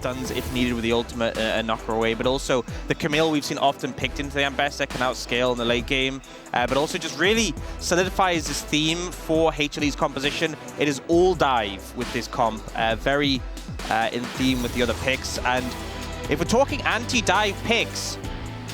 stuns if needed with the ultimate and knock her away. But also the Camille we've seen often picked into the Ambessa can outscale in the late game. But also just really solidifies this theme for HLE's composition. It is all dive with this comp, very in theme with the other picks. And if we're talking anti-dive picks,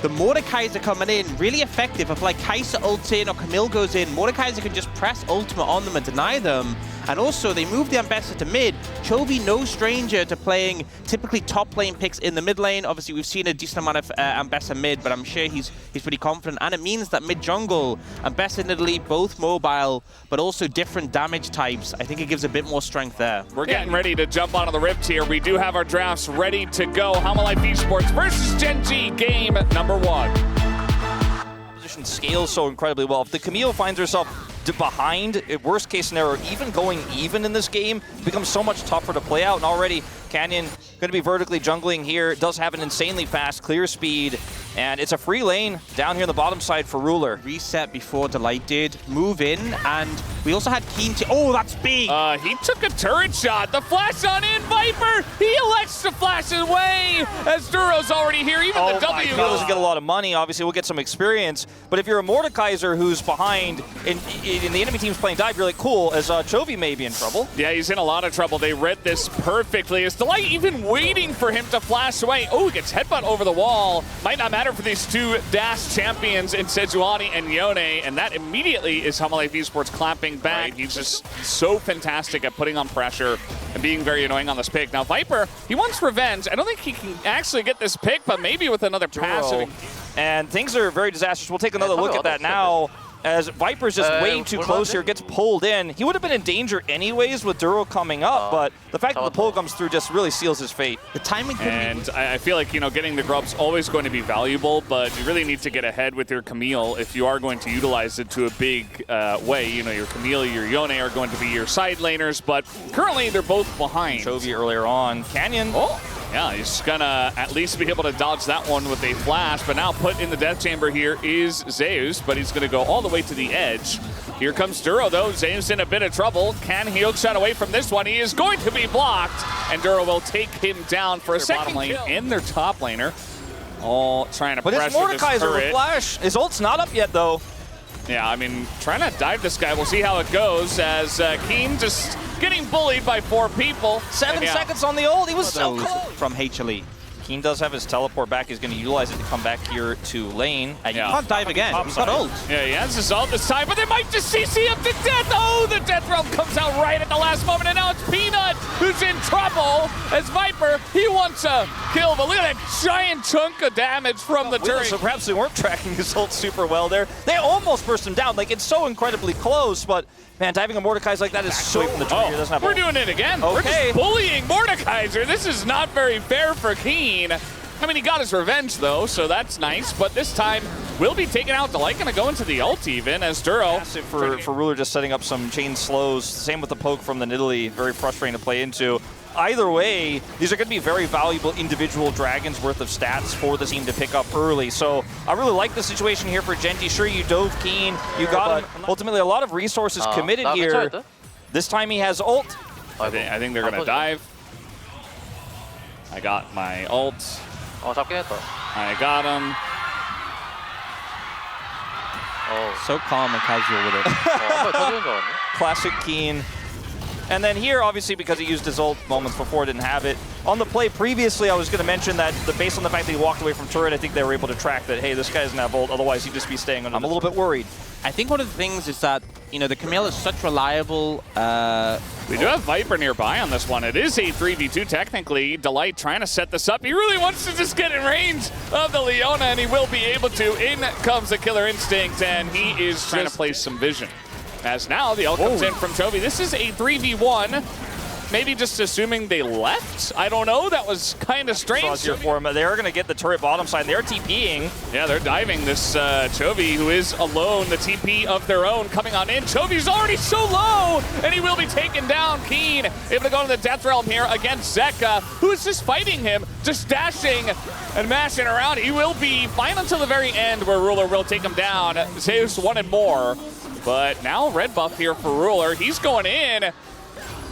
the Mordekaiser coming in, really effective. If like Kai'Sa ults in or Camille goes in, Mordekaiser can just press ultimate on them and deny them. And also, they move the Ambessa to mid. Chovy, no stranger to playing typically top lane picks in the mid lane. Obviously, we've seen a decent amount of Ambessa mid, but I'm sure he's pretty confident. And it means that mid jungle, Ambessa and Nidalee, both mobile, but also different damage types. I think it gives a bit more strength there. We're getting ready to jump onto the Rift here. We do have our drafts ready to go. HLE Esports versus Gen G, game number 1. Position scales so incredibly well. If the Camille finds herself behind, worst case scenario, even going even in this game, it becomes so much tougher to play out. And already, Canyon going to be vertically jungling here. It does have an insanely fast clear speed, and it's a free lane down here on the bottom side for Ruler. Reset before Delight did, move in, and we also had Keen to... Oh, that's big! He took a turret shot. The flash on in, Viper! He elects to flash away as Duro's already here. Even the W doesn't get a lot of money. Obviously, we'll get some experience. But if you're a Mordekaiser who's behind and the enemy team's playing dive, you're like, cool, as Chovy may be in trouble. Yeah, he's in a lot of trouble. They read this perfectly. Is Delight even waiting for him to flash away? Oh, he gets headbutt over the wall. Might not matter for these two Dash champions in Sejuani and Yone, and that immediately is HLE Esports clapping back. Right. He's just so fantastic at putting on pressure and being very annoying on this pick. Now, Viper, he wants revenge. I don't think he can actually get this pick, but maybe with another passive. And things are very disastrous. We'll take another look at that now. As Viper's just way too close here, gets pulled in. He would have been in danger anyways with Duro coming up, but the fact that the pull comes through just really seals his fate. The timing and I feel like, you know, getting the grub's always going to be valuable, but you really need to get ahead with your Camille if you are going to utilize it to a big way. You know, your Camille, your Yone are going to be your side laners, but currently they're both behind. Chovy earlier on. Canyon. Oh. Yeah, he's gonna at least be able to dodge that one with a flash, but now put in the death chamber here is Zeus, but he's gonna go all the way to the edge. Here comes Duro though. Zeus in a bit of trouble. Can he hook shot away from this one? He is going to be blocked, and Duro will take him down for a second lane and their top laner. All trying to pressure this turret. But it's Mordekaiser with flash. His ult's not up yet though. Yeah, I mean, trying to dive this guy. We'll see how it goes as Keen just getting bullied by 4 people. 7 seconds on the ult. He was so close. From HLE. Keen does have his teleport back. He's going to utilize it to come back here to lane. You can't dive again. He's got ult. Yeah, he has his ult this time, but they might just CC him to death. Oh, the death realm comes out right at the last moment, and now it's Peanut who's in trouble as Viper, he wants a kill, but look at that giant chunk of damage from the turret. So perhaps they weren't tracking his ult super well there. They almost burst him down. Like, it's so incredibly close, but man, diving a Mordekaiser like that is so from the turret. Doesn't have we're doing it again. Okay. We're just bullying Mordekaiser. This is not very fair for Keen. I mean, he got his revenge, though, so that's nice. But this time, will be taken out. Delight going to go into the ult even as Duro. Massive for Ruler, just setting up some chain slows. Same with the poke from the Nidalee. Very frustrating to play into. Either way, these are going to be very valuable individual dragons worth of stats for the team to pick up early. So I really like the situation here for Genji. Sure, you dove Keen, you got him. Ultimately, a lot of resources committed here. This time he has ult. I think they're going to dive. I got my ult. I got him. So calm and casual with it. Classic Keen. And then here, obviously, because he used his ult moments before, didn't have it. On the play previously, I was going to mention that based on the fact that he walked away from turret, I think they were able to track that, hey, this guy doesn't have ult, otherwise he'd just be staying under. I'm a little bit worried. I think one of the things is that, you know, the Camille is such reliable. We do have Viper nearby on this one. It is a 3v2 technically. Delight trying to set this up. He really wants to just get in range of the Leona, and he will be able to. In comes the Killer Instinct, and he is trying to place some vision. As now the ult comes in from Chovy. This is a 3v1. Maybe just assuming they left? I don't know. That was kind of strange. Here for him. They are going to get the turret bottom side. They're TPing. Yeah, they're diving this Chovy, who is alone. The TP of their own coming on in. Chovy's already so low, and he will be taken down. Keen able to go to the Death Realm here against Zeka, who is just fighting him, just dashing and mashing around. He will be fine until the very end, where Ruler will take him down. Zeus wanted more, but now red buff here for Ruler. He's going in.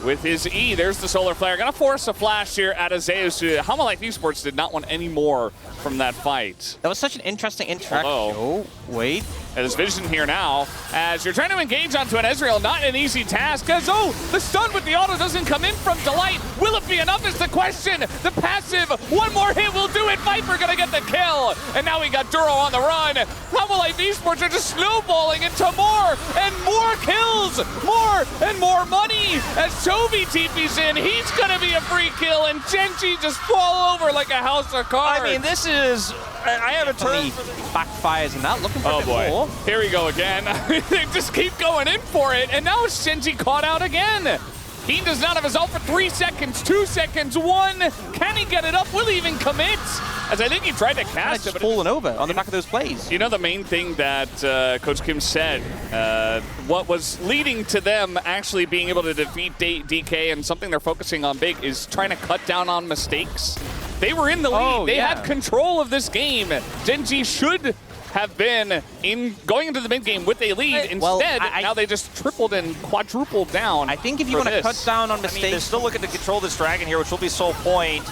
with his E. There's the Solar Flare. Gonna force a flash here at Zeus. Hamalife Esports did not want any more from that fight. That was such an interesting interaction. Oh, wait. And there's vision here now as you're trying to engage onto an Ezreal. Not an easy task because, the stun with the auto doesn't come in from Delight. Will it be enough is the question. The passive, one more hit will do it. Viper gonna get the kill. And now we got Duro on the run. Hamalife Esports are just snowballing into more and more kills. More and more money as Toby TP's in. He's gonna be a free kill and Genji just fall over like a house of cards. I mean, this is... I have a turn. Backfires and that. Looking for a bit more. Here we go again. They just keep going in for it, and now Genji caught out again. He does not have his ult for 3 seconds, 2 seconds, 1. Can he get it up? Will he even commit? As I think he tried to cast it, but fallen over on the back of those plays. You know, the main thing that Coach Kim said, what was leading to them actually being able to defeat DK and something they're focusing on big is trying to cut down on mistakes. They were in the lead. They had control of this game. Genji should have been going into the mid game with a lead. Instead, now they just tripled and quadrupled down. I think if you want to cut down on mistakes, they're still looking to control this dragon here, which will be sole point.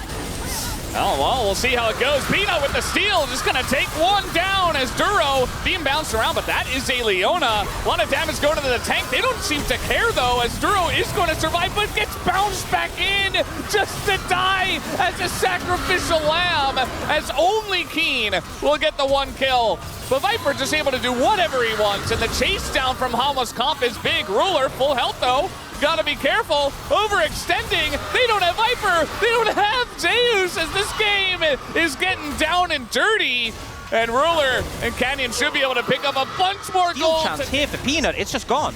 Oh, well, we'll see how it goes. Peanut with the steal, just gonna take one down as Duro being bounced around, but that is a Leona. A lot of damage going to the tank. They don't seem to care, though, as Duro is going to survive, but gets bounced back in just to die as a sacrificial lamb, as only Keen will get the 1 kill. But Viper just able to do whatever he wants, and the chase down from Hama's comp is big. Ruler, full health, though. Gotta be careful. Overextending. They don't have Viper. They don't have Zeus as this game is getting down and dirty. And Ruler and Canyon should be able to pick up a bunch more gold. Chance here for Peanut. It's just gone.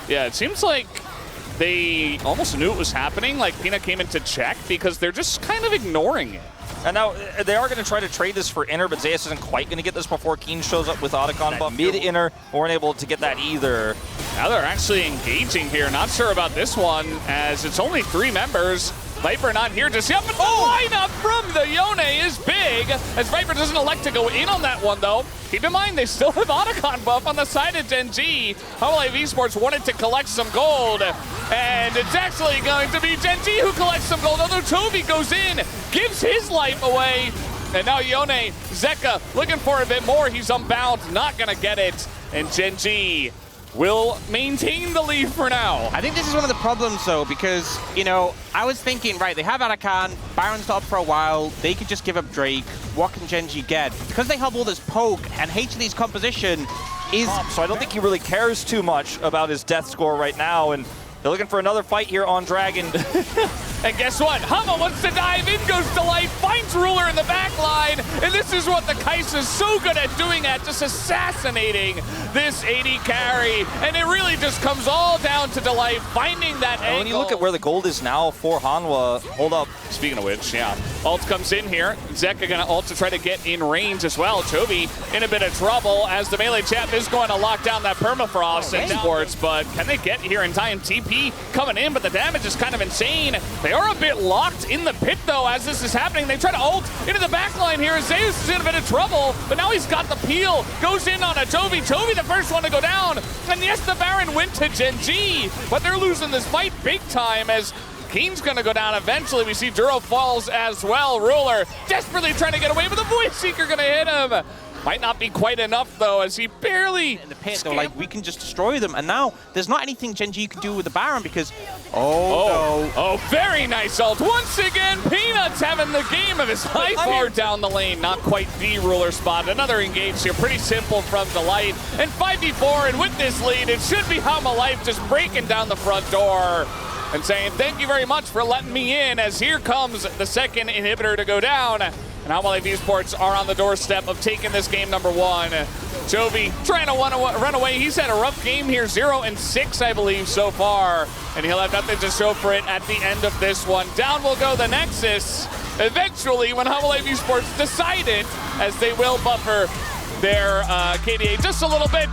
Yeah, it seems like they almost knew it was happening. Like Peanut came in to check because they're just kind of ignoring it. And now they are going to try to trade this for Inner, but Zeus isn't quite going to get this before Keen shows up with Otacon buff. Mid-Inner weren't able to get that either. Now they're actually engaging here. Not sure about this one, as it's only 3 members. Viper not here just yet, but the lineup from the Yone is big, as Viper doesn't elect to go in on that one, though. Keep in mind, they still have Otacon buff on the side of Genji. Hamalife Esports wanted to collect some gold, and it's actually going to be Genji who collects some gold, although Toby goes in, gives his life away, and now Yone, Zeka looking for a bit more. He's unbound, not gonna get it, and Genji will maintain the lead for now. I think this is one of the problems, though, because, you know, I was thinking, right, they have Arakan, Baron's not up for a while, they could just give up Drake. What can Genji get? Because they have all this poke, and HLE's composition is... So I don't think he really cares too much about his death score right now, and they're looking for another fight here on Dragon. And guess what? Hama wants to dive in, goes Delight, finds Ruler in the back line, and this is what the Kais is so good at doing, just assassinating this AD carry. And it really just comes all down to Delight finding that angle. When you look at where the gold is now for Hanwha, hold up. Speaking of which, ult comes in here. Zeka gonna ult to try to get in range as well. Toby in a bit of trouble as the melee champ is going to lock down that permafrost and sports, but can they get here in time? TP coming in, but the damage is kind of insane. They are a bit locked in the pit, though, as this is happening. They try to ult into the back line here. Zeus is in a bit of trouble, but now he's got the peel. Goes in on a Toby. Toby the first one to go down. And yes, the Baron went to Genji, but they're losing this fight big time as Keen's gonna go down eventually. We see Duro falls as well. Ruler desperately trying to get away, but the Void Seeker gonna hit him. Might not be quite enough, though, as he barely... In the pit, though, like, we can just destroy them. And now, there's not anything Genji can do with the Baron because... Oh, very nice ult. Once again, Peanut's having the game of his life. Far down the lane, not quite the Ruler spot. Another engage here, pretty simple from Delight. And 5v4, and with this lead, it should be Hamalife just breaking down the front door and saying, thank you very much for letting me in, as here comes the second inhibitor to go down. And Hamalife Esports are on the doorstep of taking this game number 1. Jovi trying to run away. He's had a rough game here, 0-6, I believe, so far. And he'll have nothing to show for it at the end of this one. Down will go the Nexus. Eventually, when Hamalife Esports decided, as they will buffer their KDA just a little bit.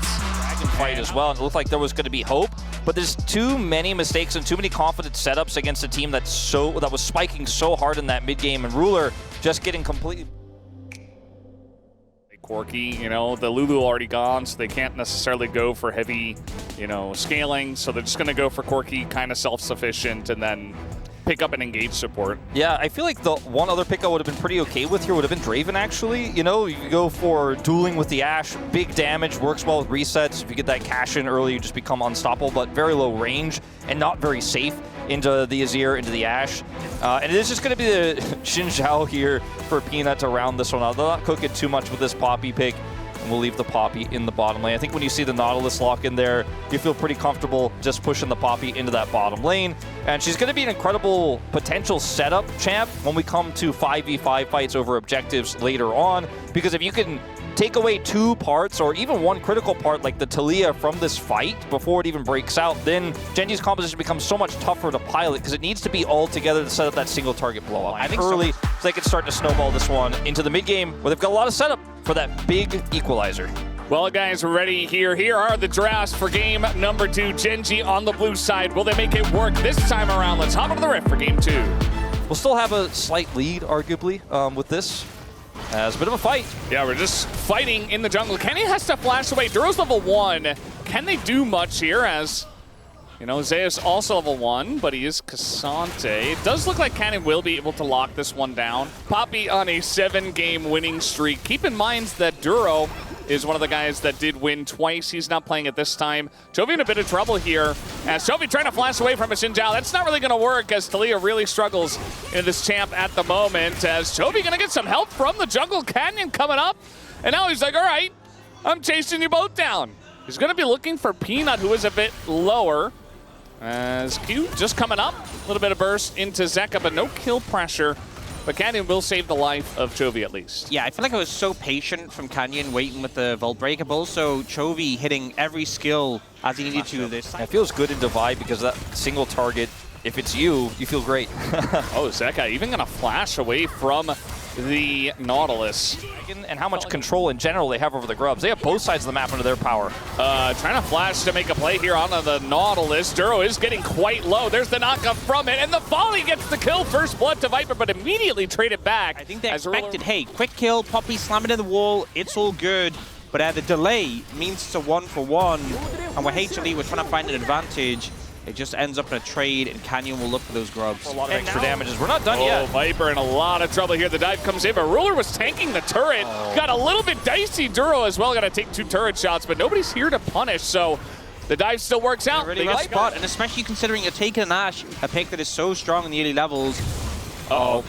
Fight as well, and it looked like there was going to be hope, but there's too many mistakes and too many confident setups against a team that was spiking so hard in that mid game, and Ruler just getting completely... Corki. You know, the Lulu already gone, so they can't necessarily go for heavy, you know, scaling. So they're just going to go for Corki, kind of self-sufficient, and then pick up and engage support. Yeah, I feel like the one other pick I would have been pretty okay with here would have been Draven, actually. You know, you go for dueling with the Ashe, big damage, works well with resets. If you get that cash in early, you just become unstoppable, but very low range and not very safe into the Azir, into the Ashe. And it is just going to be the Xin Zhao here for Peanut to round this one out. They'll not cook it too much with this Poppy pick. And we'll leave the Poppy in the bottom lane. I think when you see the Nautilus lock in there, you feel pretty comfortable just pushing the Poppy into that bottom lane. And she's going to be an incredible potential setup champ when we come to 5v5 fights over objectives later on. Because if you can take away 2 parts or even 1 critical part like the Taliyah from this fight before it even breaks out, then Genji's composition becomes so much tougher to pilot because it needs to be all together to set up that single target blow up. I think early, so they can start to snowball this one into the mid game where they've got a lot of setup for that big equalizer. Well, guys, we're ready here. Here are the drafts for game number 2. Genji on the blue side. Will they make it work this time around? Let's hop into the rift for game 2. We'll still have a slight lead, arguably, with this. As a bit of a fight. Yeah, we're just fighting in the jungle. Kenny has to flash away. Duro's level 1. Can they do much here as, you know, Zeus also level 1, but he is Cassante. It does look like Cannon will be able to lock this one down. Poppy on a 7-game winning streak. Keep in mind that Duro is one of the guys that did win twice. He's not playing it this time. Chovy in a bit of trouble here. As Chovy trying to flash away from a Xin Zhao. That's not really going to work as Taliyah really struggles in this champ at the moment. As Chovy going to get some help from the jungle. Canyon coming up. And now he's like, all right, I'm chasing you both down. He's going to be looking for Peanut, who is a bit lower. As Q just coming up. A little bit of burst into Zeka, but no kill pressure. But Canyon will save the life of Chovy at least. Yeah, I feel like I was so patient from Canyon waiting with the Vault Breaker, but also Chovy hitting every skill as he needed to this time. It feels good in Divide because that single target, if it's you feel great. Oh, Zeka even going to flash away from the Nautilus. And how much control in general they have over the Grubs. They have both sides of the map under their power. Trying to flash to make a play here onto the Nautilus. Duro is getting quite low. There's the knockup from it, and the volley gets the kill. First blood to Viper, but immediately traded back. I think they expected, hey, quick kill, Poppy slamming in the wall, it's all good. But the delay means it's a 1-for-1, and with HLE, we're trying to find an advantage. It just ends up in a trade, and Canyon will look for those grubs. A lot of extra damages. We're not done yet. Viper in a lot of trouble here. The dive comes in, but Ruler was tanking the turret. Got a little bit dicey. Duro as well got to take 2 turret shots, but nobody's here to punish, so the dive still works out. Really rough spot, and especially considering you're taking an Ashe, a pick that is so strong in the early levels.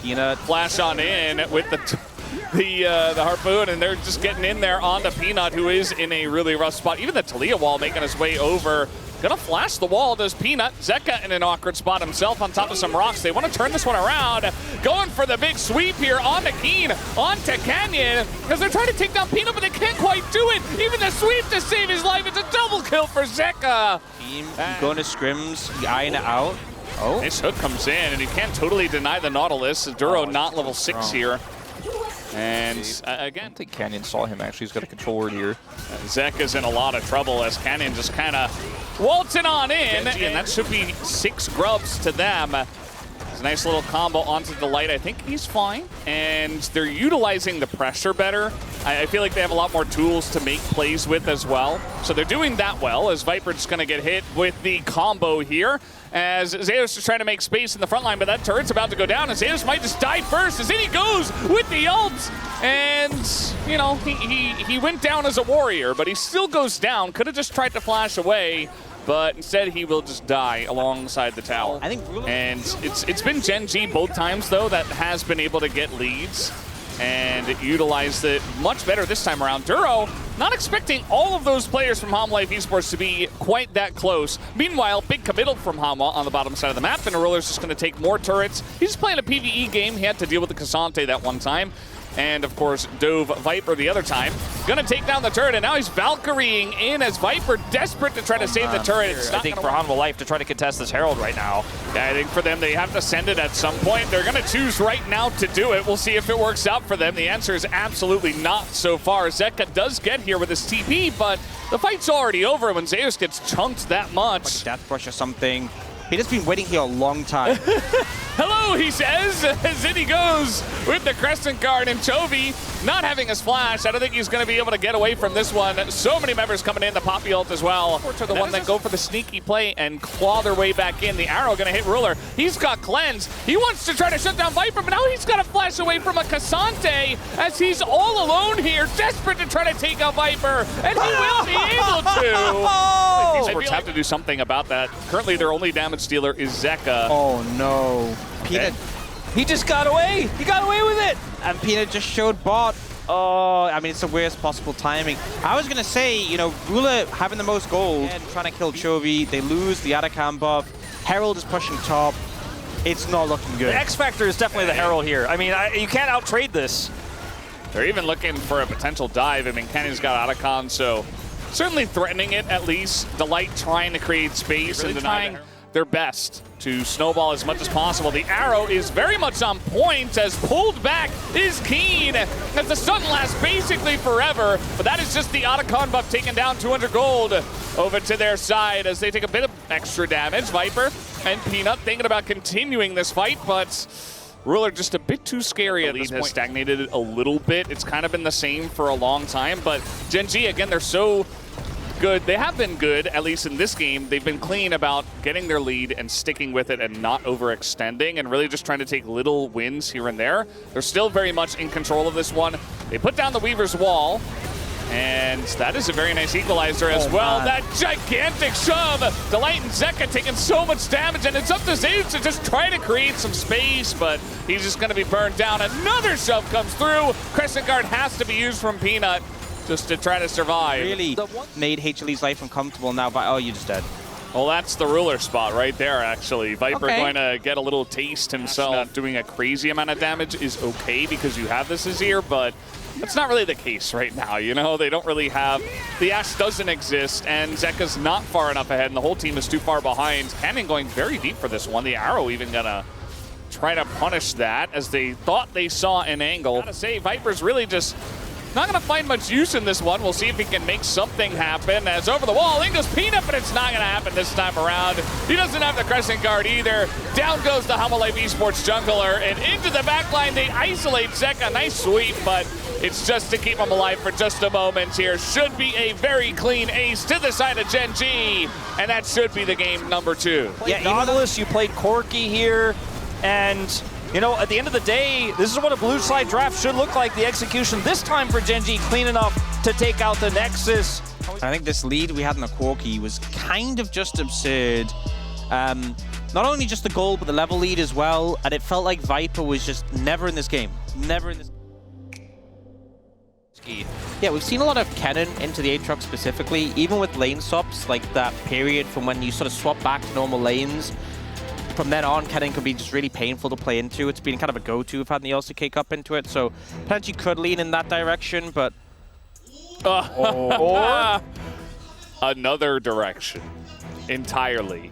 Peanut. Flash on in with the harpoon, and they're just getting in there onto Peanut, who is in a really rough spot. Even the Taliyah wall making his way over. Gonna flash the wall, does Peanut. Zeka in an awkward spot himself on top of some rocks. They want to turn this one around. Going for the big sweep here onto Keen, onto Canyon, because they're trying to take down Peanut, but they can't quite do it. Even the sweep to save his life. It's a double kill for Zeka. Team going to scrims, eyeing it out. Oh. This hook comes in, and he can't totally deny the Nautilus. Duro not level 6 here. And again, I think Canyon saw him actually. He's got a control word here. Zeka's in a lot of trouble as Canyon just kind of waltzing on in, and that should be 6 grubs to them. It's a nice little combo onto the light. I think he's fine, and they're utilizing the pressure better. I feel like they have a lot more tools to make plays with as well. So they're doing that well as Viper's just going to get hit with the combo here. As Zeus is trying to make space in the front line, but that turret's about to go down, and Zeus might just die first, as in he goes with the ult. And, you know, he went down as a warrior, but he still goes down. Could have just tried to flash away, but instead he will just die alongside the tower. I think and it's been Genji both times, though, that has been able to get leads and utilized it much better this time around. Duro, not expecting all of those players from Hom Life Esports to be quite that close. Meanwhile, big committal from Hama on the bottom side of the map, and Roller's just going to take more turrets. He's playing a PvE game. He had to deal with the Cassante that one time. And, of course, dove Viper the other time. Gonna take down the turret, and now he's Valkyrieing in as Viper desperate to try to save the turret. I think for Hanwha Life to try to contest this Herald right now. Yeah, I think for them, they have to send it at some point. They're gonna choose right now to do it. We'll see if it works out for them. The answer is absolutely not so far. Zeka does get here with his TP, but the fight's already over when Zeus gets chunked that much. Like Death Brush or something. Peanut's been waiting here a long time. Hello, he says, as in he goes with the Crescent Guard, and Chovy not having his flash. I don't think he's going to be able to get away from this one. So many members coming in, the Poppy ult as well. To the one that go for the sneaky play and claw their way back in. The arrow going to hit Ruler. He's got Cleanse. He wants to try to shut down Viper, but now he's got to flash away from a Cassante as he's all alone here, desperate to try to take out Viper, and he will be able to. Esports have to do something about that. Currently, their only damage dealer is Zeka. Oh no. Peanut, he just got away. He got away with it. And Peanut just showed bot. Oh, I mean, it's the worst possible timing. I was going to say, you know, Ruler having the most gold and trying to kill Chovy. They lose the Atacam buff. Herald is pushing top. It's not looking good. The X Factor is definitely the Herald here. I mean, you can't out-trade this. They're even looking for a potential dive. I mean, Canyon's got Atacam, so certainly threatening it at least. Delight trying to create space and trying their best to snowball as much as possible. The arrow is very much on point as pulled back is Keen as the stun lasts basically forever, but that is just the Otacon buff taking down 200 gold over to their side as they take a bit of extra damage. Viper and Peanut thinking about continuing this fight, but Ruler just a bit too scary at this point. Has stagnated a little bit. It's kind of been the same for a long time, but Gen G, again, they're so good. They have been good, at least in this game. They've been clean about getting their lead and sticking with it and not overextending and really just trying to take little wins here and there. They're still very much in control of this one. They put down the Weaver's wall, and that is a very nice equalizer as well. Man. That gigantic shove! Delight and Zeka taking so much damage, and it's up to Zeus to just try to create some space, but he's just going to be burned down. Another shove comes through. Crescent Guard has to be used from Peanut just to try to survive. Really made HLE's life uncomfortable now, but oh, you're just dead. Well, that's the Ruler spot right there, actually. Viper going to get a little taste himself. Not doing a crazy amount of damage is okay because you have this Azir, but that's not really the case right now, you know? They don't really have... The Ashe doesn't exist, and Zeka's not far enough ahead, and the whole team is too far behind. Canyon going very deep for this one. The arrow even gonna try to punish that as they thought they saw an angle. Gotta say, Viper's really just not going to find much use in this one. We'll see if he can make something happen. As over the wall, in goes Peanut, but it's not going to happen this time around. He doesn't have the Crescent Guard either. Down goes the Humalife Esports jungler, and into the backline, they isolate Zeka. Nice sweep, but it's just to keep him alive for just a moment here. Should be a very clean ace to the side of Gen G, and that should be the game number 2. Yeah, Nautilus, you played Corki here, and you know, at the end of the day, this is what a blue side draft should look like. The execution this time for Gen G, clean enough to take out the Nexus. I think this lead we had in the Corki was kind of just absurd. Not only just the goal, but the level lead as well. And it felt like Viper was just never in this game. Never in this. Yeah, we've seen a lot of Kennen into the Aatrox specifically, even with lane swaps, like that period from when you sort of swap back to normal lanes. From then on, Kennen can be just really painful to play into. It's been kind of a go-to we've had in the LCK Cup into it, so potentially could lean in that direction, but... Or another direction entirely.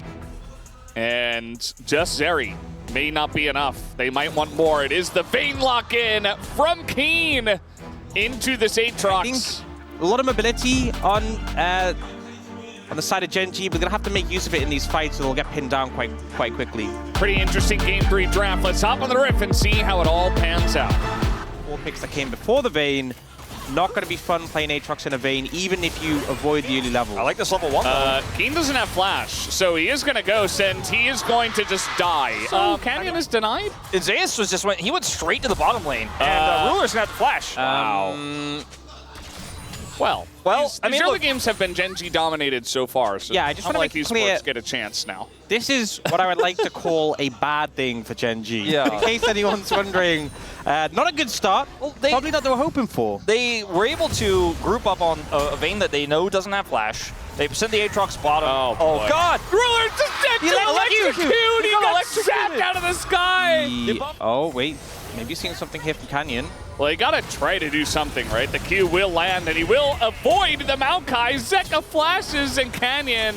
And just Zeri may not be enough. They might want more. It is the Vayne lock-in from Keen into this Aatrox. A lot of mobility on the side of Gen G, but they're going to have to make use of it in these fights, so they'll get pinned down quite quickly. Pretty interesting Game 3 draft. Let's hop on the riff and see how it all pans out. 4 picks that came before the Vayne. Not going to be fun playing Aatrox in a Vayne, even if you avoid the early level. I like this level 1, though. Keen doesn't have flash, so he is going to ghost, and he is going to just die. So Canyon is denied? Zeus was just he went straight to the bottom lane, and Ruler's going to have to flash. Wow. Well, I mean, early games have been Gen G dominated so far, so yeah, I just want to make these clear, sports get a chance now. This is what I would like to call a bad thing for Gen G. Yeah. In case anyone's wondering, not a good start. Well, probably not what they were hoping for. They were able to group up on a Vayne that they know doesn't have flash. They sent the Aatrox bottom. Oh God! Ruler just electrocuted! He got zapped out of the sky! Oh, wait. Maybe seeing something here from Canyon. Well, he gotta try to do something, right? The Q will land, and he will avoid the Maokai. Zeka flashes, and Canyon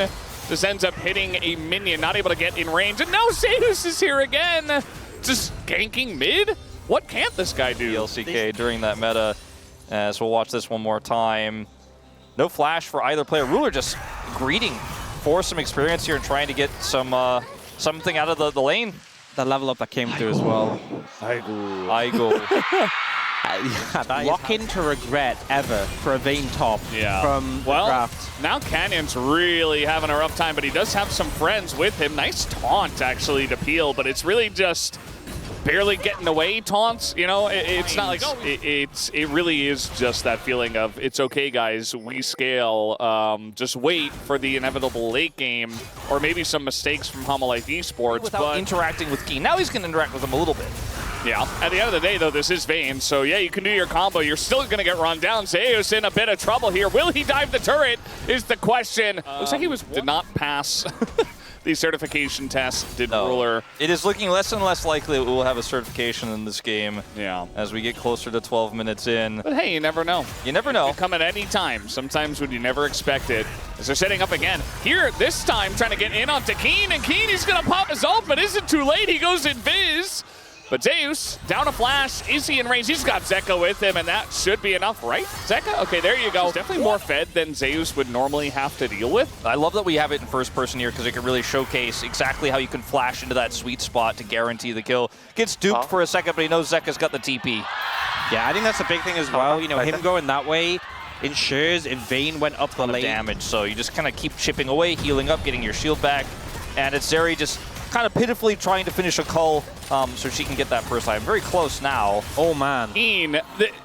just ends up hitting a minion, not able to get in range. And now Zeus is here again, just ganking mid? What can't this guy do? The LCK during that meta, so we'll watch this one more time. No flash for either player. Ruler just greeting for some experience here and trying to get some something out of the lane. The level up that came through as well. I go. Lock into regret ever for a Vayne top from the draft. Now Canyon's really having a rough time, but he does have some friends with him. Nice taunt, actually, to Peel, but it's really just barely getting away taunts. You know, it's not like it really is just that feeling of it's okay, guys. We scale. Just wait for the inevitable late game, or maybe some mistakes from Homolife Esports. Without interacting with Keen. Now he's going to interact with him a little bit. Yeah. At the end of the day, though, this is Vayne. So, yeah, you can do your combo. You're still going to get run down. Zeus in a bit of trouble here. Will he dive the turret is the question. Looks like he did not pass the certification test, did Ruler. It is looking less and less likely that we will have a certification in this game as we get closer to 12 minutes in. But, hey, you never know. You never know. It can come at any time, sometimes when you never expect it. As they're setting up again. Here, this time, trying to get in onto Keen. And Keen, he's going to pop his ult, but isn't too late. He goes in Viz. But Zeus, down a flash. Is he in range? He's got Zeka with him, and that should be enough, right? Zeka? Okay, there you go. He's definitely more fed than Zeus would normally have to deal with. I love that we have it in first person here because it can really showcase exactly how you can flash into that sweet spot to guarantee the kill. Gets duped for a second, but he knows Zeka's got the TP. Yeah, I think that's a big thing as well. You know, him going that way ensures if Vayne went up the lane. Damage, so you just kind of keep chipping away, healing up, getting your shield back. And it's Zeri just kind of pitifully trying to finish a cull so she can get that first item. Very close now. Oh, man. Keen,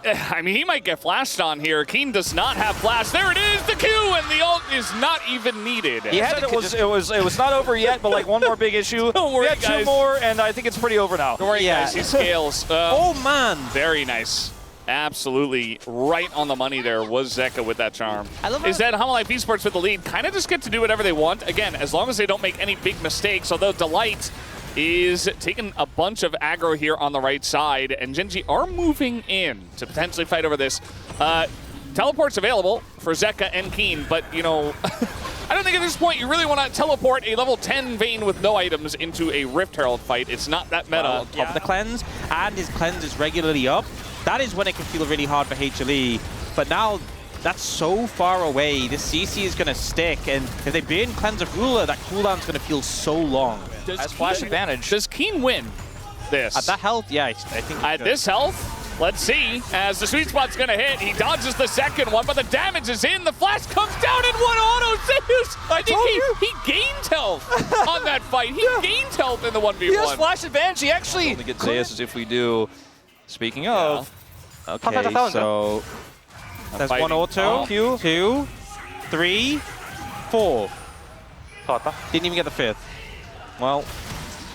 I mean, he might get flashed on here. Keen does not have flash. There it is, the Q, and the ult is not even needed. He said it was not over yet, but like one more big issue. Don't worry, guys. Two more, and I think it's pretty over now. Don't worry, guys. He scales. Oh, man. Very nice. Absolutely right on the money there was Zeka with that charm. I love is that Homolife Esports with the lead kind of just get to do whatever they want. Again, as long as they don't make any big mistakes, although Delight is taking a bunch of aggro here on the right side, and Genji are moving in to potentially fight over this. Teleport's available for Zeka and Keen, but, you know, I don't think at this point you really want to teleport a level 10 Vayne with no items into a Rift Herald fight. It's not that meta. Top of the cleanse, and his cleanse is regularly up. That is when it can feel really hard for HLE, but now that's so far away. This CC is going to stick, and if they burn Cleanse of Ruler, that cooldown's going to feel so long. Has flash advantage. Does Keen win this? At that health, yeah, I think at this health, let's see. As the sweet spot's going to hit, he dodges the second one, but the damage is in. The flash comes down in one auto. Zeus, I think he gained health on that fight. He gained health in the 1v1. He has flash advantage. He actually only gets Zeus as if we do. Speaking of, okay, so there's one auto, 2, 3, 4. Didn't even get the 5th. Well,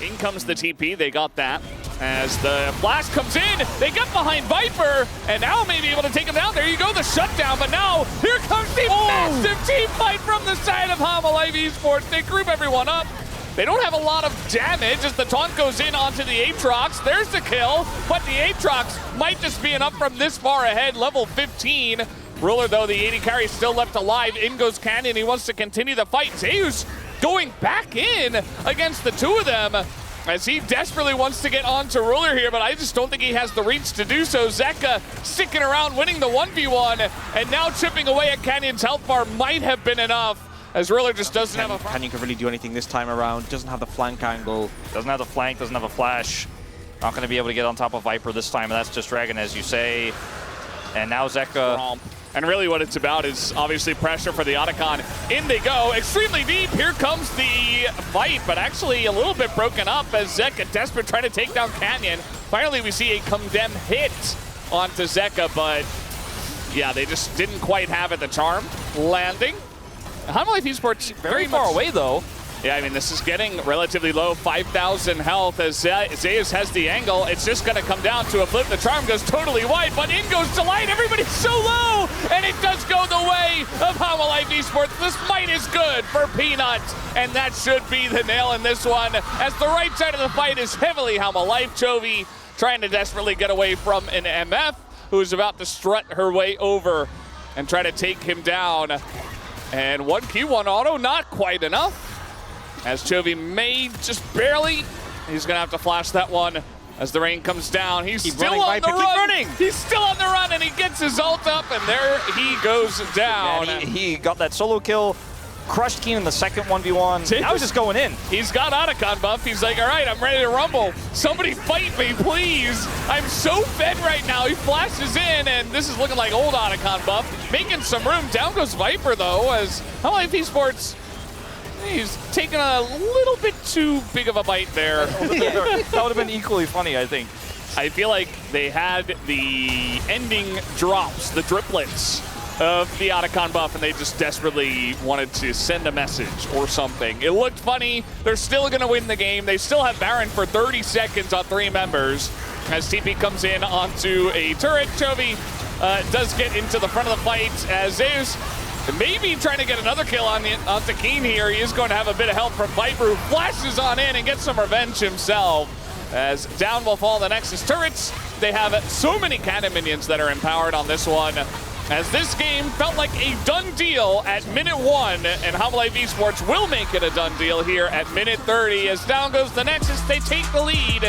in comes the TP. They got that. As the flash comes in, they get behind Viper, and now may be able to take him down. There you go, the shutdown. But now here comes the massive team fight from the side of Homolife Esports. They group everyone up. They don't have a lot of damage as the taunt goes in onto the Aatrox. There's the kill, but the Aatrox might just be enough from this far ahead, level 15. Ruler, though, the 80 carry still left alive. In goes Canyon. He wants to continue the fight. Zeus going back in against the two of them as he desperately wants to get onto Ruler here, but I just don't think he has the reach to do so. Zeka sticking around, winning the 1v1, and now chipping away at Canyon's health bar might have been enough, as Ruler just doesn't have a... Canyon can really do anything this time around. Doesn't have the flank angle. Doesn't have the flank, doesn't have a flash. Not going to be able to get on top of Viper this time, and that's just Dragon, as you say. And now Zeka... And really what it's about is obviously pressure for the Otacon. In they go, extremely deep. Here comes the fight, but actually a little bit broken up as Zeka desperate trying to take down Canyon. Finally, we see a condemn hit onto Zeka, but yeah, they just didn't quite have it. The charm landing. Homolife Esports very far away though. Yeah, I mean, this is getting relatively low, 5,000 health as Zeus has the angle. It's just going to come down to a flip. The charm goes totally wide, but in goes Delight. Everybody's so low, and it does go the way of Homolife Esports. This might is good for Peanut, and that should be the nail in this one, as the right side of the fight is heavily Homolife. Chovy trying to desperately get away from an MF who is about to strut her way over and try to take him down. And 1Q, 1 auto, not quite enough. As Chovy may just barely, he's going to have to flash that one as the rain comes down. He's still on the run. He's still on the run, and he gets his ult up, and there he goes down. And he got that solo kill crushed Keen in the second 1v1. Now he's just going in. He's got Otacon buff. He's like, all right, I'm ready to rumble. Somebody fight me, please. I'm so fed right now. He flashes in, and this is looking like old Otacon buff. Making some room. Down goes Viper, though, as HLE Esports, he's taking a little bit too big of a bite there. That would have been equally funny, I think. I feel like they had the ending drops, the driplets of the Otacon buff, and they just desperately wanted to send a message or something. It looked funny. They're still going to win the game. They still have Baron for 30 seconds on 3 members. As TP comes in onto a turret, Chovy does get into the front of the fight as Zeus maybe trying to get another kill onto Keen here. He is going to have a bit of help from Viper, who flashes on in and gets some revenge himself. As down will fall the Nexus turrets. They have so many cannon minions that are empowered on this one. As this game felt like a done deal at minute 1, and HLE Esports will make it a done deal here at minute 30. As down goes the Nexus, they take the lead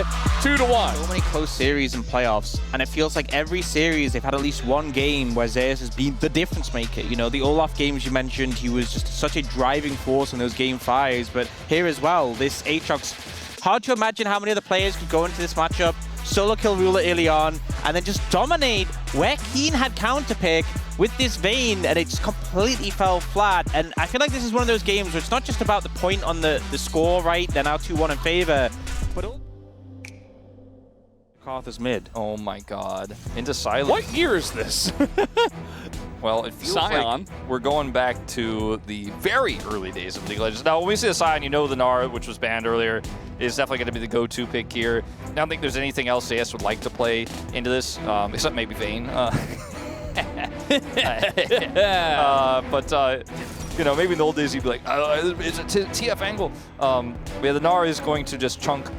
2-1. So many close series and playoffs, and it feels like every series they've had at least one game where Zeus has been the difference maker. You know, the Olaf games you mentioned, he was just such a driving force in those game 5s, but here as well, this Aatrox, hard to imagine how many other players could go into this matchup, solo kill Ruler early on, and then just dominate where Keen had counterpick with this Vayne, and it just completely fell flat. And I feel like this is one of those games where it's not just about the point on the score, right? They're now 2-1 in favor, but all Karthus mid. Oh my god. Into silence. What year is this? Well, it feels Scion. like we're going back to the very early days of League of Legends. Now, when we see the Scion, you know the Gnar, which was banned earlier, is definitely going to be the go-to pick here. I don't think there's anything else CS would like to play into this, except maybe Vayne. You know, maybe in the old days you'd be like, it's a TF angle. Yeah, the Gnar is going to just chunk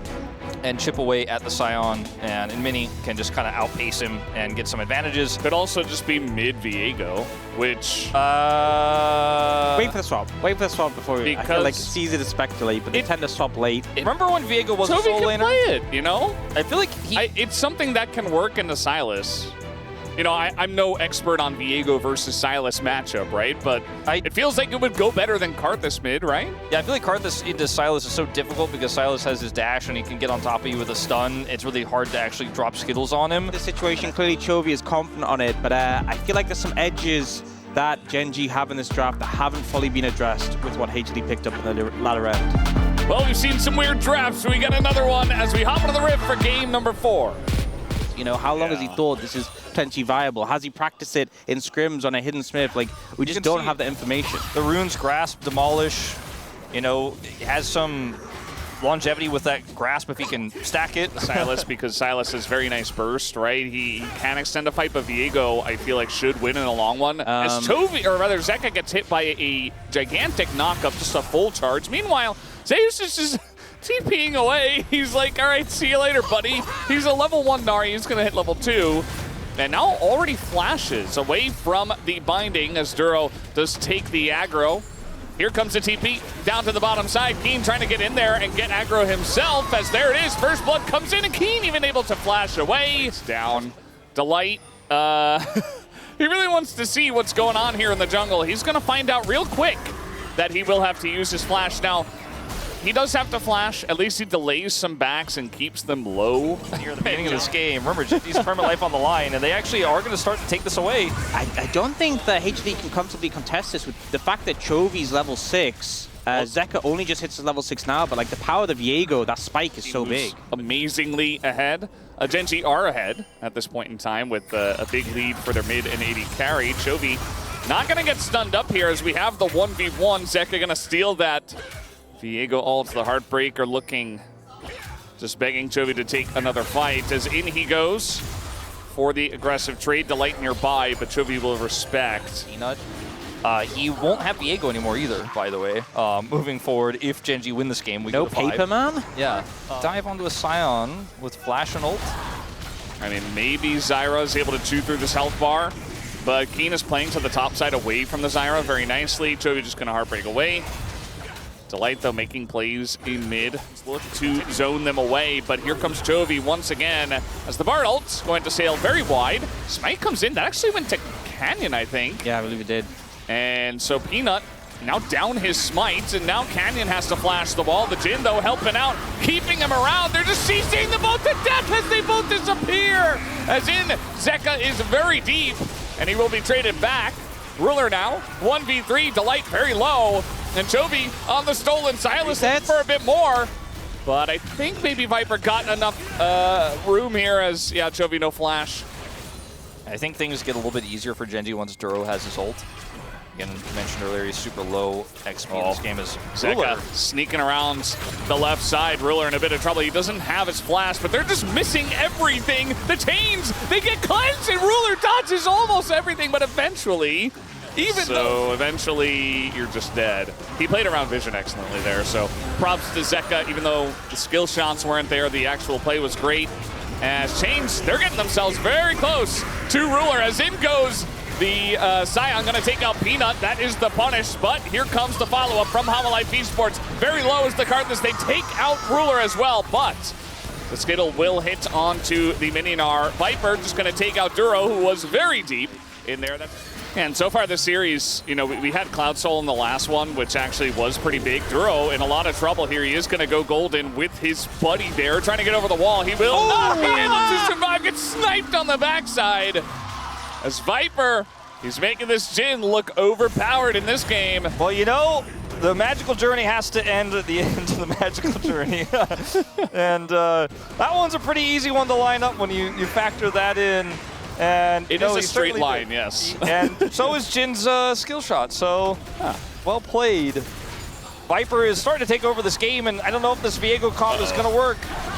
and chip away at the Scion, and Mini can just kind of outpace him and get some advantages. Could also just be mid Viego, which... Wait for the swap. Wait for the swap before we... I feel like it's easy to speculate, but they tend to swap late. Remember when Viego was a solo laner? play it, you know? I feel like it's something that can work into Sylas. You know, I'm no expert on Viego versus Sylas matchup, right? But it feels like it would go better than Karthus mid, right? Yeah, I feel like Karthus into Sylas is so difficult because Sylas has his dash and he can get on top of you with a stun. It's really hard to actually drop Skittles on him. The situation, clearly Chovy is confident on it, but I feel like there's some edges that Gen G have in this draft that haven't fully been addressed with what HLE picked up in the latter end. Well, we've seen some weird drafts. We got another one as we hop into the rift for game number 4. You know, how long has he thought this is potentially viable? Has he practiced it in scrims on a hidden Smith? Like, we just don't have the information. The runes grasp, demolish, you know, has some longevity with that grasp if he can stack it. Sylas, because Sylas has very nice burst, right? He can extend a fight, but Viego, I feel like, should win in a long one. As Chovy, or rather Zeka gets hit by a gigantic knockup, just a full charge. Meanwhile, Zeus is just TPing away. He's like, all right, see you later, buddy. He's a level 1 Gnar. He's going to hit level 2. And now already flashes away from the binding as Duro does take the aggro. Here comes the TP down to the bottom side. Keen trying to get in there and get aggro himself as there it is. First blood comes in and Keen even able to flash away. It's down. Delight. He really wants to see what's going on here in the jungle. He's going to find out real quick that he will have to use his flash. Now, he does have to flash. At least he delays some backs and keeps them low. Near the beginning of this game. Remember, GG's permanent life on the line, and they actually are going to start to take this away. I don't think that HLE can comfortably contest this with the fact that Chovy's level 6. Zeka only just hits his level 6 now, but like the power of the Viego, that spike is so big. Amazingly ahead. Gen G are ahead at this point in time with a big lead for their mid and AD carry. Chovy not going to get stunned up here as we have the 1v1. Zeka going to steal that. Viego ults, the Heartbreaker looking, just begging Chovy to take another fight as in he goes for the aggressive trade. Delight nearby, but Chovy will respect. Peanut. He won't have Viego anymore either, by the way. Moving forward, if Gen G win this game, we no go to 5. paper, man? Yeah. Dive onto a Scion with flash and ult. I mean, maybe Zyra is able to chew through this health bar, but Keen is playing to the top side away from the Zyra very nicely. Chovy just going to Heartbreak away. Delight, though, making plays in mid. Look to zone them away, but here comes Chovy once again as the Bard ult's going to sail very wide. Smite comes in. That actually went to Canyon, I think. Yeah, I believe it did. And so Peanut Now down his smite, and now Canyon has to flash the wall. The Jhin, though, helping out, keeping him around. They're just CCing them both to death as they both disappear. As in, Zeka is very deep, and he will be traded back. Ruler now, 1v3, Delight very low, and Chovy on the stolen Silas for a bit more. But I think maybe Viper got enough room here as, yeah, Chovy no flash. I think things get a little bit easier for Gen G once Duro has his ult. Again, mentioned earlier, he's super low XP in this game. Is Zeka sneaking around the left side. Ruler in a bit of trouble. He doesn't have his flash, but they're just missing everything. The chains, they get cleansed, and Ruler dodges almost everything, but eventually, eventually, you're just dead. He played around vision excellently there, so props to Zeka. Even though the skill shots weren't there, the actual play was great. As Chains, they're getting themselves very close to Ruler, as in goes the Scion, gonna take out Peanut. That is the punish, but here comes the follow-up from Homolife Esports. Very low is the Cardinals. They take out Ruler as well, but the Skittle will hit onto the Mininar. Viper just gonna take out Duro, who was very deep in there. And so far this series, you know, we had Cloud Soul in the last one, which actually was pretty big. Duro in a lot of trouble here. He is going to go golden with his buddy there, trying to get over the wall. He will not be able to survive. Gets sniped on the backside. As Viper, he's making this Jhin look overpowered in this game. Well, you know, the magical journey has to end at the end of the magical journey. And that one's a pretty easy one to line up when you factor that in. And it is a straight line, yes. And so is Jin's skill shot, so well played. Viper is starting to take over this game, and I don't know if this Viego comp is going to work.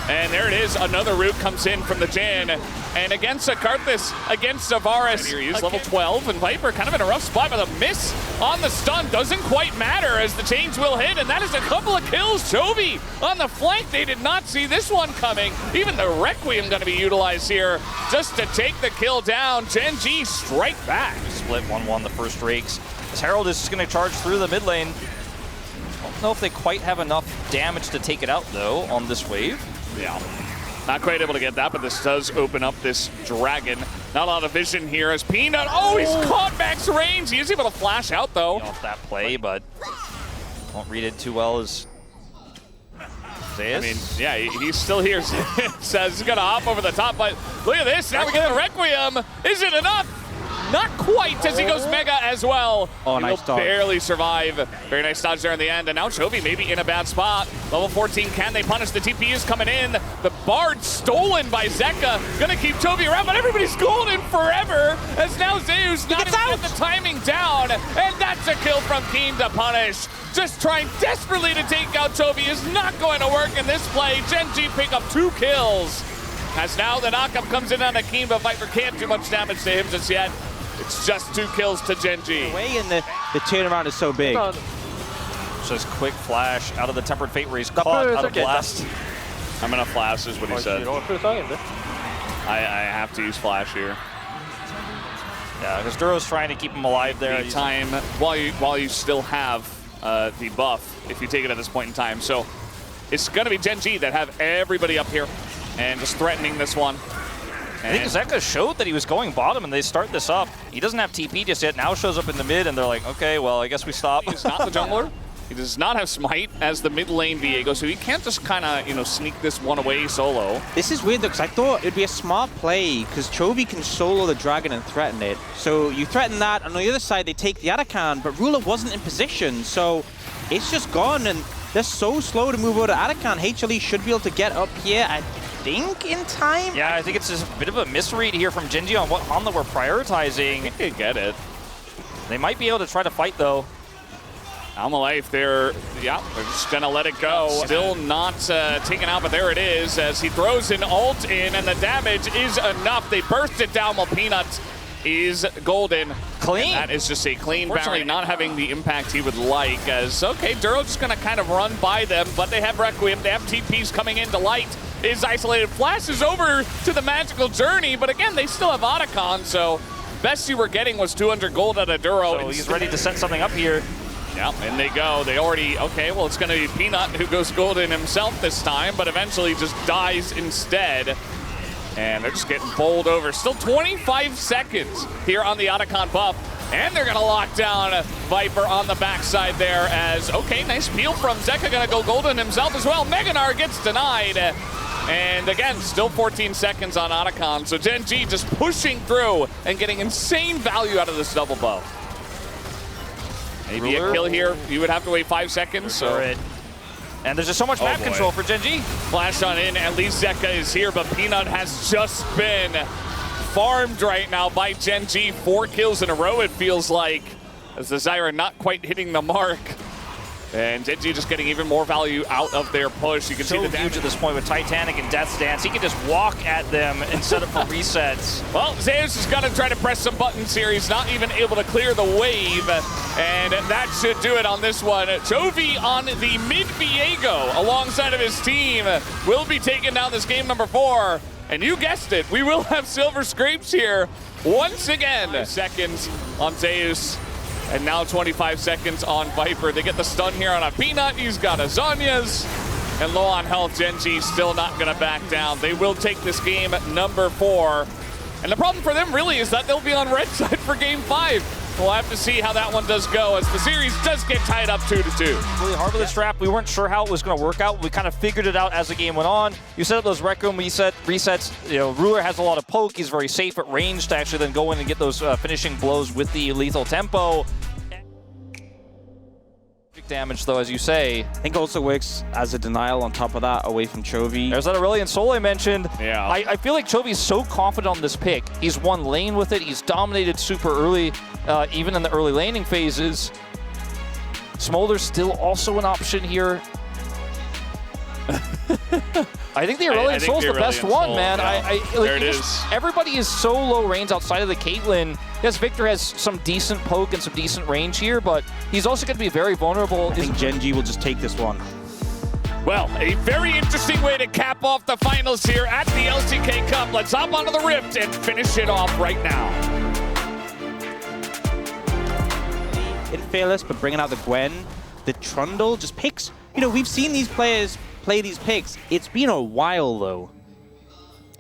And there it is, another root comes in from the Jhin. And against a Karthus, against Avaris, here he is, level 12, and Viper kind of in a rough spot, but a miss on the stun doesn't quite matter as the chains will hit, and that is a couple of kills. Chovy on the flank, they did not see this one coming. Even the Requiem gonna be utilized here just to take the kill down. Gen G strike back. Split 1-1 the first Drakes. As Herald is just gonna charge through the mid lane. Don't know if they quite have enough damage to take it out though on this wave. Yeah, not quite able to get that, but this does open up this dragon. Not a lot of vision here as Peanut, he's caught max range. He is able to flash out though. Off that play, but won't read it too well as Zeus. I mean, yeah, he's still here. Says he's gonna hop over the top, but look at this, now we get the Requiem. Is it enough? Not quite, as he goes Mega as well. Nice dodge. Barely survive. Very nice dodge there in the end, and now Chovy maybe in a bad spot. Level 14, can they punish? The TP is coming in. The Bard stolen by Zeka. Gonna keep Chovy around, but everybody's golden forever, as now Zeus not even got the timing down, and that's a kill from Keen to punish. Just trying desperately to take out Chovy is not going to work in this play. Gen G pick up 2 kills. As now the knockup comes in on Akeem, but Viper can't do much damage to him just yet. It's just 2 kills to Gen G. The way in the turnaround is so big. Just quick flash out of the Tempered Fate where he's caught out of blast. I'm gonna flash is what he said. I have to use flash here. Yeah, because Duro's trying to keep him alive there. The time while you still have the buff, if you take it at this point in time. So it's gonna be Gen G that have everybody up here and just threatening this one. I think Zeka showed that he was going bottom, and they start this up. He doesn't have TP just yet. Now shows up in the mid, and they're like, okay, well, I guess we stop. He's not the jungler. He does not have Smite as the mid lane Viego, so he can't just kind of, you know, sneak this one away solo. This is weird though, because I thought it'd be a smart play, because Chovy can solo the dragon and threaten it. So you threaten that, and on the other side they take the Arakan, but Ruler wasn't in position, so it's just gone, and they're so slow to move over to Arakan. HLE should be able to get up here, I think, in time? Yeah, I think it's just a bit of a misread here from Gen G on what Hamlet we're prioritizing. They get it. They might be able to try to fight, though. Life, they're just gonna let it go. Still not taken out, but there it is as he throws an ult in, and the damage is enough. They burst it down while Peanut is golden. Clean. And that is just a clean bounty, not having the impact he would like. As, okay, Duro just gonna kind of run by them, but they have Requiem, they have TPs coming into Light. Is isolated, flashes over to the magical journey, but again, they still have Otacon, so best you were getting was 200 gold out of Duro. So he's ready to set something up here. Yeah, and they go. They already, okay, well, it's going to be Peanut who goes golden himself this time, but eventually just dies instead. And they're just getting bowled over. Still 25 seconds here on the Otacon buff. And they're going to lock down Viper on the backside there as, okay, nice peel from Zeka, going to go golden himself as well. Meganar gets denied. And again, still 14 seconds on Otacon. So Gen G just pushing through and getting insane value out of this double bow. Maybe a kill here. You would have to wait 5 seconds. So. And there's just so much map control for Gen G. Flash on in, at least Zeka is here, but Peanut has just been farmed right now by Gen G. 4 kills in a row, it feels like, as the Zyra not quite hitting the mark. And Gen G just getting even more value out of their push. You can see the damage at this point with Titanic and Death's Dance. He can just walk at them instead of for resets. Well, Zeus is going to try to press some buttons here. He's not even able to clear the wave. And that should do it on this one. Chovy on the mid-Viego alongside of his team will be taking down this game number 4. And you guessed it, we will have silver scrapes here once again. Seconds on Zeus. And now 25 seconds on Viper. They get the stun here on a Peanut. He's got a Zhonya's. And low on health, Gen G still not going to back down. They will take this game at number 4. And the problem for them really is that they'll be on red side for game 5. We'll have to see how that one does go as the series does get tied up 2-2. Really hard with this trap. We weren't sure how it was going to work out. We kind of figured it out as the game went on. You set up those Rec Room resets. You know, Ruler has a lot of poke. He's very safe at range to actually then go in and get those finishing blows with the lethal tempo. Damage though, as you say. I think also works as a denial on top of that away from Chovy. There's that Aurelion Soul I mentioned. Yeah. I feel like Chovy's so confident on this pick. He's won lane with it. He's dominated super early, even in the early laning phases. Smolder's still also an option here. I think the Aurelion Soul's the best one, man. Yeah. There it is. Everybody is so low range outside of the Caitlyn. Yes, Victor has some decent poke and some decent range here, but he's also going to be very vulnerable. I think Gen G will just take this one. Well, a very interesting way to cap off the finals here at the LCK Cup. Let's hop onto the Rift and finish it off right now. In Fearless, but bringing out the Gwen, the Trundle just picks. You know, we've seen these players play these picks. It's been a while, though.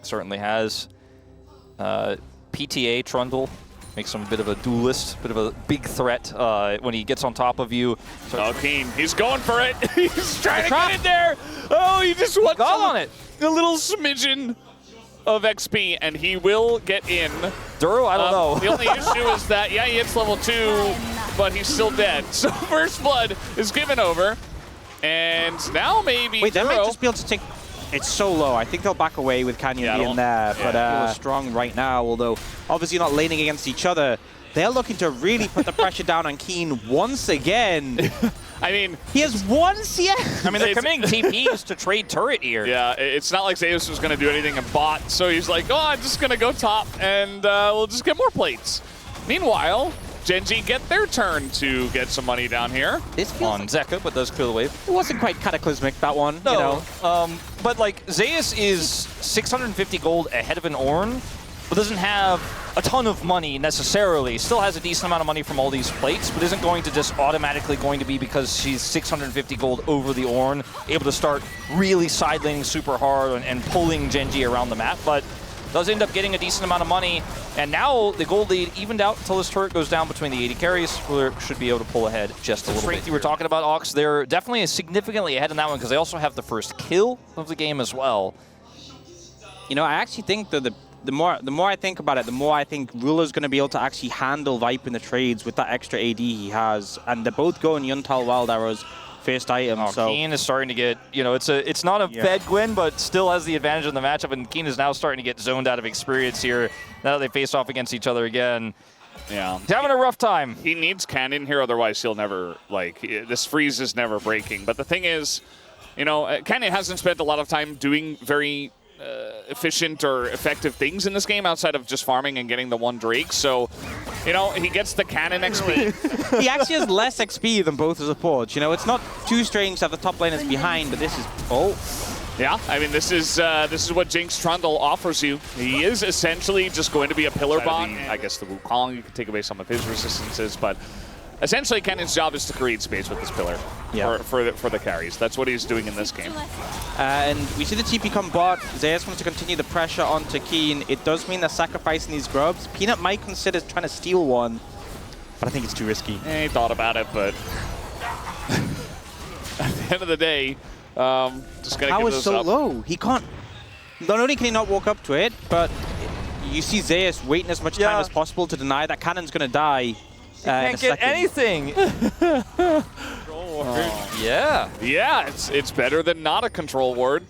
Certainly has. PTA Trundle makes him a bit of a duelist, bit of a big threat when he gets on top of you. Oh, Keen, he's going for it. He's trying to get in there. Oh, he just wants on it. A little smidgen of XP, and he will get in. Duro, I don't know. The only issue is that, yeah, he hits level 2, but he's still dead. So First Blood is given over. And now maybe Wait, Duro. they might just be able to take... It's so low. I think they'll back away with Canyon being there. But strong right now, although obviously not laning against each other. They're looking to really put the pressure down on Keen once again. I mean... He has one CS! I mean, they're committing TPs to trade turret here. Yeah, it's not like Zeus was going to do anything in bot, so he's like, oh, I'm just going to go top, and we'll just get more plates. Meanwhile, Gen G get their turn to get some money down here. This on Zeka, but does clear the wave. It wasn't quite cataclysmic, that one. No, you know. But like, Zeus is 650 gold ahead of an Ornn, but doesn't have a ton of money necessarily. Still has a decent amount of money from all these plates, but isn't going to just automatically going to be because she's 650 gold over the Ornn, able to start really side laning super hard and pulling Gen G around the map, but does end up getting a decent amount of money. And now the gold lead evened out until this turret goes down between the 80 carries. Ruler should be able to pull ahead just a little bit. You were talking about Ox, they're definitely significantly ahead in that one because they also have the first kill of the game as well. You know, I actually think that the more I think about it, the more I think Ruler's going to be able to actually handle Viper in the trades with that extra AD he has. And they're both going Yuntal Wild Arrows first item. So Keen is starting to get, you know, it's not a bad Gwen, but still has the advantage in the matchup, and Keen is now starting to get zoned out of experience here now that they face off against each other again. Yeah. He's having a rough time. He needs Cannon here, otherwise he'll never, like, this freeze is never breaking. But the thing is, you know, Cannon hasn't spent a lot of time doing very efficient or effective things in this game outside of just farming and getting the one Drake. So, you know, he gets the Cannon XP. He actually has less XP than both the supports. You know, it's not too strange that the top lane is behind, but this is... Oh. Yeah, I mean, this is what Jinx Trundle offers you. He is essentially just going to be a pillar bot. I guess the Wukong, you can take away some of his resistances, but essentially Cannon's job is to create space with this pillar for the carries. That's what he's doing in this game. And we see the TP come bot. Zeus wants to continue the pressure onto Keen. It does mean they're sacrificing these grubs. Peanut might consider trying to steal one, but I think it's too risky. He thought about it, but at the end of the day, just gonna Power's give this so up. low. He can't. Not only can he not walk up to it, but you see Zeus waiting as much time as possible to deny that Cannon's gonna die. Can't get anything. Yeah. Yeah, it's better than not a control ward.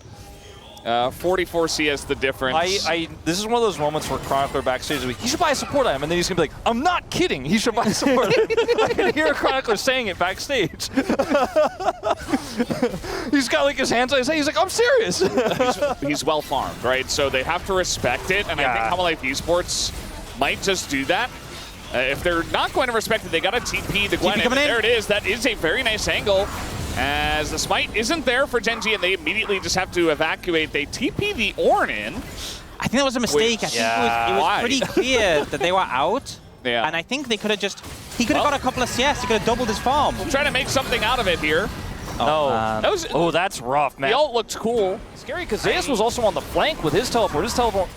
44 CS the difference. This is one of those moments where Chronicler backstage is like, he should buy a support item, and then he's gonna be like, I'm not kidding, he should buy a support item. I can hear a Chronicler saying it backstage. He's got like his hands on his head, he's like, I'm serious. he's well farmed, right? So they have to respect it, and I think Hololive Esports might just do that. If they're not going to respect it, they got to TP the Gwen, and there it is. That is a very nice angle. As the smite isn't there for Gen G, and they immediately just have to evacuate. They TP the Ornn in. I think that was a mistake. I think it was pretty clear that they were out. Yeah. And I think they could have just... He could have got a couple of CS. He could have doubled his farm. We'll try to make something out of it here. That's rough, man. The ult looked cool. Scary because Zeus was also on the flank with his teleport. His teleport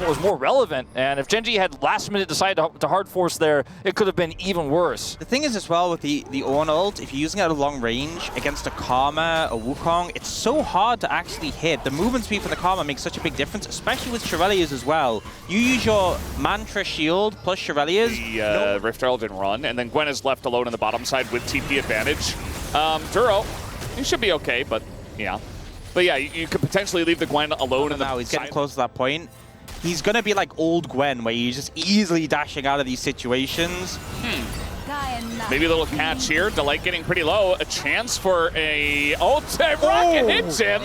was more relevant, and if Gen G had last minute decided to hard force there, it could have been even worse. The thing is as well with the Ornn ult, if you're using it at a long range against a Karma, a Wukong, it's so hard to actually hit. The movement speed for the Karma makes such a big difference, especially with Shirelias as well. You use your Mantra shield plus Shirelias. The Rift Herald didn't run, and then Gwen is left alone on the bottom side with TP advantage. Duro, he should be okay, but yeah. But yeah, you could potentially leave the Gwen alone in the Now he's getting close to that point. He's going to be like old Gwen, where he's just easily dashing out of these situations. Maybe a little catch here. Delight getting pretty low. A chance for a ult. Rocket hits him.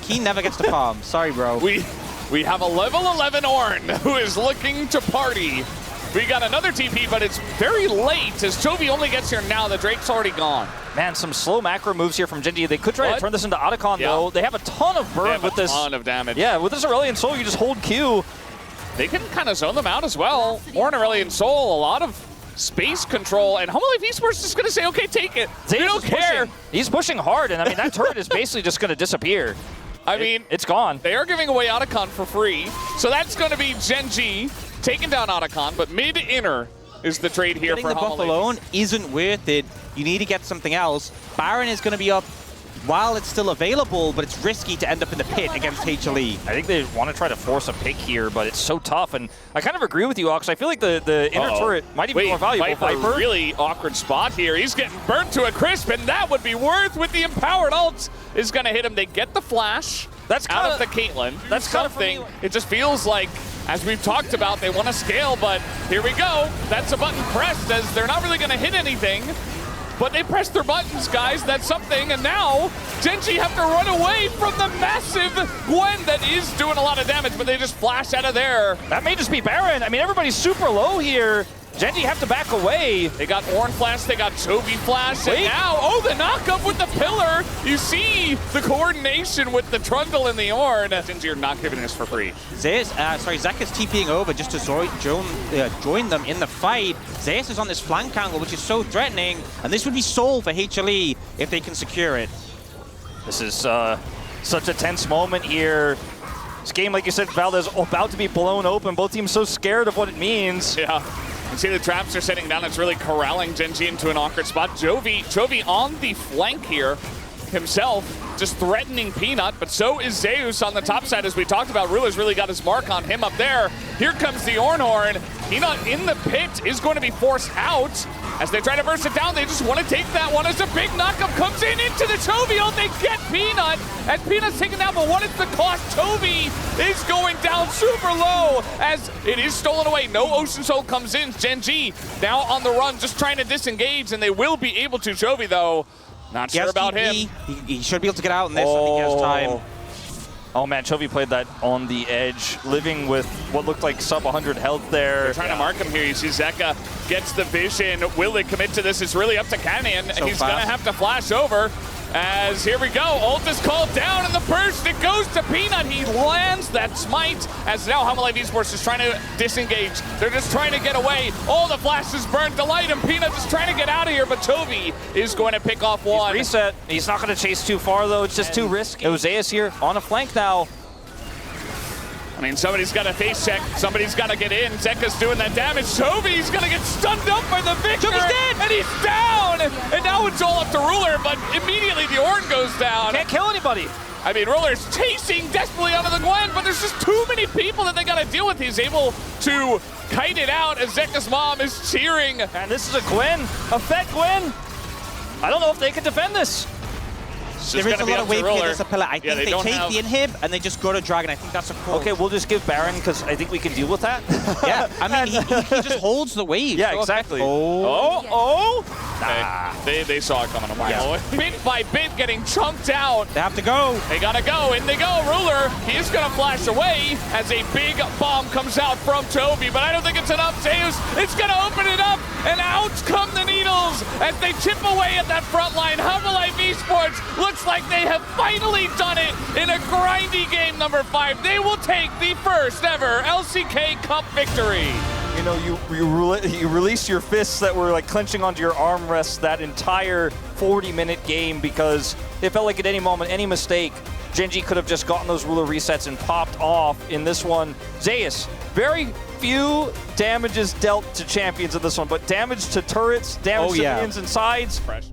Keen never gets to farm. Sorry, bro. We have a level 11 Ornn who is looking to party. We got another TP, but it's very late as Chovy only gets here now. The Drake's already gone. Man, some slow macro moves here from Gen G. They could try to turn this into Otacon, though. They have a ton of burn with this. A ton of damage. Yeah, with this Aurelion Soul, you just hold Q. They can kind of zone them out as well. Ornn, Aurelion Soul, a lot of space control, and Hololive Esports is just going to say, okay, take it. They don't care. He's pushing hard, and I mean, that turret is basically just going to disappear. I mean, it's gone. They are giving away Otacon for free, so that's going to be Gen G taking down Otacon, but mid-inner is the trade here for Hololive. Getting the buff alone isn't worth it. You need to get something else. Baron is going to be up while it's still available, but it's risky to end up in the pit against HLE. I think they want to try to force a pick here, but it's so tough. And I kind of agree with you, Ox. I feel like the inner turret might even be more valuable. Viper, really awkward spot here. He's getting burnt to a crisp, and that would be worth with the empowered ult is going to hit him. They get the flash out of the Caitlyn. That's something. It just feels like, as we've talked about, they want to scale, but here we go. That's a button pressed as they're not really going to hit anything. But they press their buttons, guys. That's something. And now Gen G have to run away from the massive Gwen that is doing a lot of damage, but they just flash out of there. That may just be Baron. I mean, everybody's super low here. Gen G have to back away. They got Ornn flash, they got Chovy flash, and now, the knockup with the pillar. You see the coordination with the Trundle and the Ornn. Gen G are not giving this for free. Zeus is TPing over just to join them in the fight. Zeus is on this flank angle, which is so threatening, and this would be soul for HLE if they can secure it. This is such a tense moment here. This game, like you said, Valdez, about to be blown open. Both teams so scared of what it means. Yeah. You see the traps are setting down. It's really corralling Gen G into an awkward spot. Chovy on the flank here himself, just threatening Peanut, but so is Zeus on the top side, as we talked about. Ruler's really got his mark on him up there. Here comes the Ornn. Peanut in the pit is going to be forced out. As they try to burst it down, they just want to take that one as a big knockup comes in into the Chovy ult. They get Peanut, and Peanut's taken down, but what is the cost? Chovy is going down super low as it is stolen away. No Ocean Soul comes in. Gen G now on the run, just trying to disengage, and they will be able to. Chovy, though, not sure about him. He should be able to get out in this. I think he has time. Oh man, Chovy played that on the edge, living with what looked like sub 100 health there. They're trying to mark him here. You see Zeka gets the vision. Will they commit to this? It's really up to Cannon. He's going to have to flash over. As here we go, ult is called down in the burst. It goes to Peanut. He lands that smite. As now HLE Esports is trying to disengage. They're just trying to get away. All the flashes burn Delight, and Peanut is trying to get out of here. But Toby is going to pick off one. He's reset. He's not going to chase too far though. It's just too risky. Oseas here on a flank now. I mean, somebody's got to face check. Somebody's got to get in. Zeka's doing that damage. Toby's going to get stunned up by the Victor. Toby's dead! And he's down! And now it's all up to Ruler, but immediately the Ornn goes down. Can't kill anybody. I mean, Ruler's chasing desperately onto the Gwen, but there's just too many people that they got to deal with. He's able to kite it out as Zeka's mom is cheering. And this is a Gwen, a Fed Gwen. I don't know if they can defend this. There is a lot of wave here, there's a pillar. I think they take the inhib and they just go to Dragon. I think that's a call. Okay, we'll just give Baron because I think we can deal with that. Yeah, I mean, he just holds the wave. Yeah, so exactly. Oh! Nah. Hey, they saw it coming a mile away. Bit by bit getting chunked out. They have to go. They gotta go, in they go. Ruler, he's gonna flash away as a big bomb comes out from Toby, but I don't think it's enough. Zeus, it's gonna open it up, and out come the needles as they chip away at that front line. HLE Esports looks like they have finally done it in a grindy game number 5. They will take the first ever LCK Cup victory. You know, you released your fists that were like clenching onto your armrests that entire 40-minute game because it felt like at any moment, any mistake, Gen.G could have just gotten those ruler resets and popped off in this one. Zeus, very few damages dealt to champions in this one, but damage to turrets, damage to minions and sides. Fresh.